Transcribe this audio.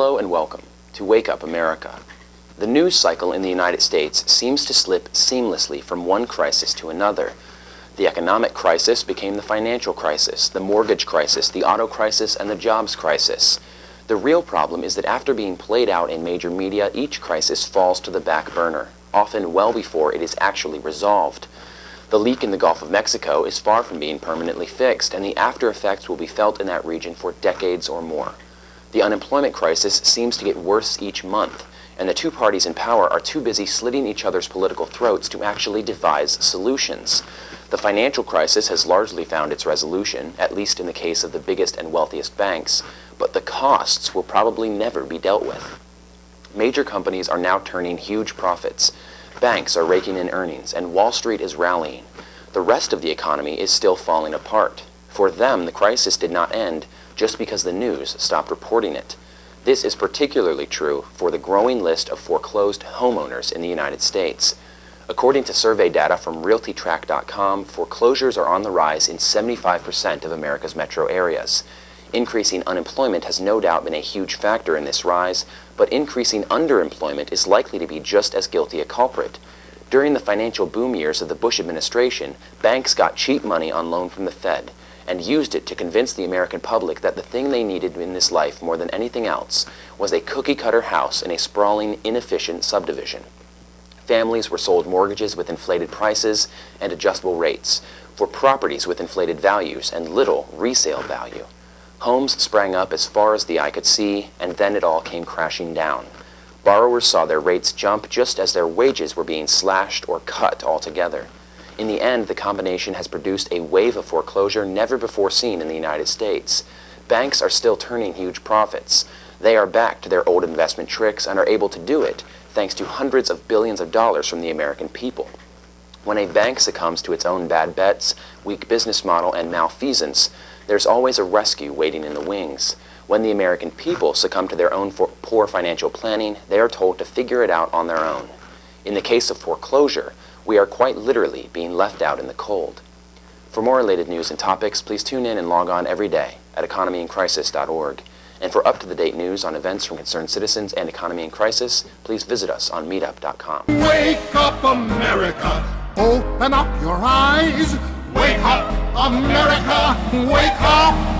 Hello and welcome to Wake Up America. The news cycle in the United States seems to slip seamlessly from one crisis to another. The economic crisis became the financial crisis, the mortgage crisis, the auto crisis, and the jobs crisis. The real problem is that after being played out in major media, each crisis falls to the back burner, often well before it is actually resolved. The leak in the Gulf of Mexico is far from being permanently fixed, and the after effects will be felt in that region for decades or more. The unemployment crisis seems to get worse each month, and the two parties in power are too busy slitting each other's political throats to actually devise solutions. The financial crisis has largely found its resolution, at least in the case of the biggest and wealthiest banks, but the costs will probably never be dealt with. Major companies are now turning huge profits. Banks are raking in earnings, and Wall Street is rallying. The rest of the economy is still falling apart. For them, the crisis did not end just because the news stopped reporting it. This is particularly true for the growing list of foreclosed homeowners in the United States. According to survey data from RealtyTrack.com, foreclosures are on the rise in 75% of America's metro areas. Increasing unemployment has no doubt been a huge factor in this rise, but increasing underemployment is likely to be just as guilty a culprit. During the financial boom years of the Bush administration, banks got cheap money on loan from the Fed and used it to convince the American public that the thing they needed in this life more than anything else was a cookie-cutter house in a sprawling, inefficient subdivision. Families were sold mortgages with inflated prices and adjustable rates for properties with inflated values and little resale value. Homes sprang up as far as the eye could see, and then it all came crashing down. Borrowers saw their rates jump just as their wages were being slashed or cut altogether. In the end, the combination has produced a wave of foreclosure never before seen in the United States. Banks are still turning huge profits. They are back to their old investment tricks and are able to do it thanks to hundreds of billions of dollars from the American people. When a bank succumbs to its own bad bets, weak business model, and malfeasance, there's always a rescue waiting in the wings. When the American people succumb to their own poor financial planning, they are told to figure it out on their own. In the case of foreclosure, we are quite literally being left out in the cold. For more related news and topics, please tune in and log on every day at economyincrisis.org. And for up-to-the-date news on events from concerned citizens and economy in crisis, please visit us on meetup.com. Wake up, America! Open up your eyes! Wake up, America! Wake up!